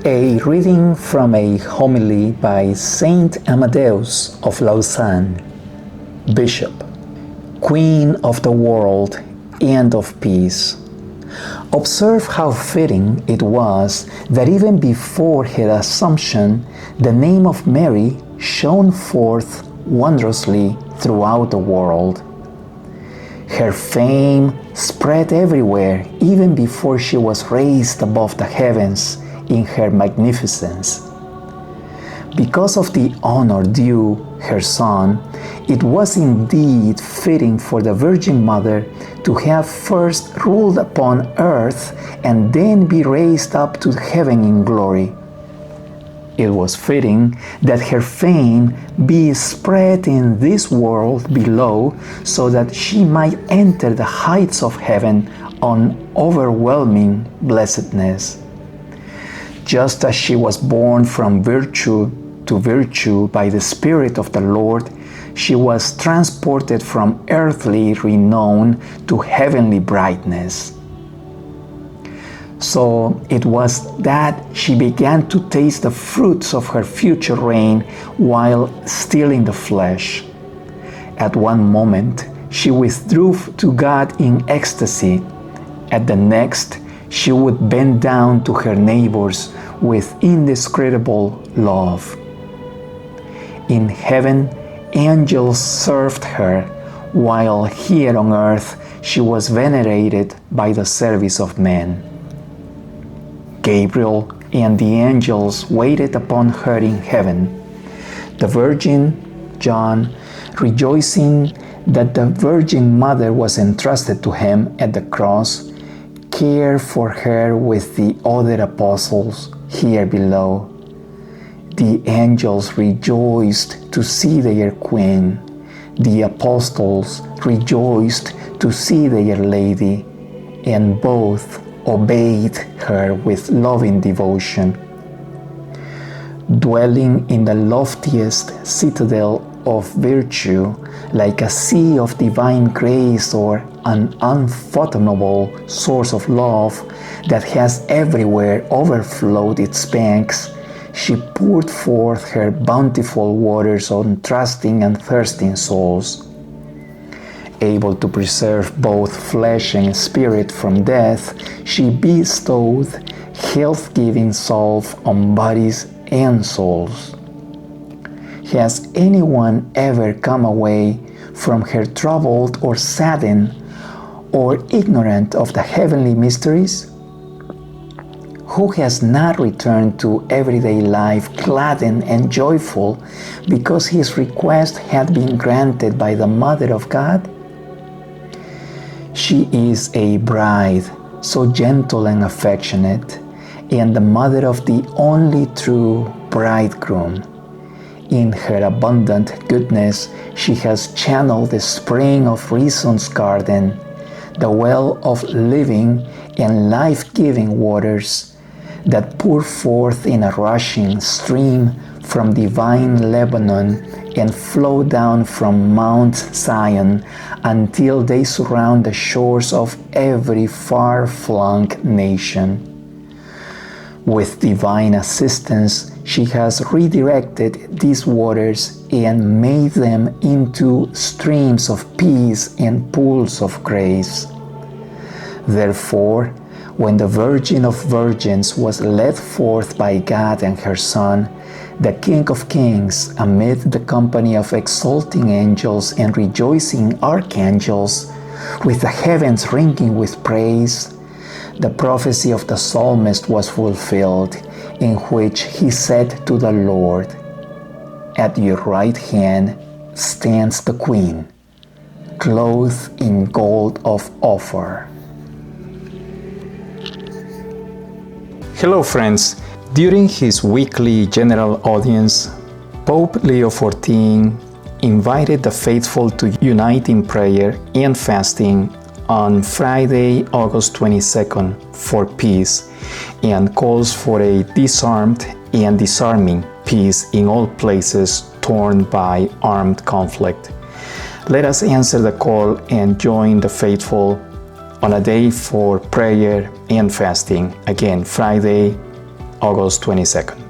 A reading from a homily by Saint Amadeus of Lausanne, Bishop, Queen of the world and of peace. Observe how fitting it was that even before her Assumption, the name of Mary shone forth wondrously throughout the world. Her fame spread everywhere even before she was raised above the heavens in her magnificence. Because of the honor due her Son, it was indeed fitting for the Virgin Mother to have first ruled upon earth and then be raised up to heaven in glory. It was fitting that her fame be spread in this world below so that she might enter the heights of heaven on overwhelming blessedness. Just as she was born from virtue to virtue by the Spirit of the Lord, she was transported from earthly renown to heavenly brightness. So it was that she began to taste the fruits of her future reign while still in the flesh. At one moment, she withdrew to God in ecstasy. At the next, she would bend down to her neighbors with indescribable love. In heaven, angels served her, while here on earth she was venerated by the service of men. Gabriel and the angels waited upon her in heaven. The Virgin, John, rejoicing that the Virgin Mother was entrusted to him at the cross, cared for her with the other apostles here below. The angels rejoiced to see their Queen. The apostles rejoiced to see their Lady, and both obeyed her with loving devotion. Dwelling in the loftiest citadel of virtue, like a sea of divine grace or an unfathomable source of love that has everywhere overflowed its banks, she poured forth her bountiful waters on trusting and thirsting souls. Able to preserve both flesh and spirit from death, she bestowed health-giving salve on bodies and souls. Has anyone ever come away from her troubled or saddened or ignorant of the heavenly mysteries? Who has not returned to everyday life gladdened and joyful because his request had been granted by the Mother of God? She is a bride, so gentle and affectionate, and the mother of the only true bridegroom. In her abundant goodness, she has channeled the spring of reason's garden, the well of living and life-giving waters that pour forth in a rushing stream from divine Lebanon and flow down from Mount Zion until they surround the shores of every far-flung nation. With divine assistance, she has redirected these waters and made them into streams of peace and pools of grace. Therefore, when the Virgin of Virgins was led forth by God and her Son, the King of Kings, amid the company of exulting angels and rejoicing archangels, with the heavens ringing with praise, the prophecy of the psalmist was fulfilled, in which he said to the Lord, "At your right hand stands the Queen, clothed in gold of Ophir." Hello friends. During his weekly general audience, Pope Leo XIV invited the faithful to unite in prayer and fasting on Friday, August 22nd for peace, and calls for a disarmed and disarming peace in all places torn by armed conflict. Let us answer the call and join the faithful on a day for prayer and fasting. Again, Friday, August 22nd.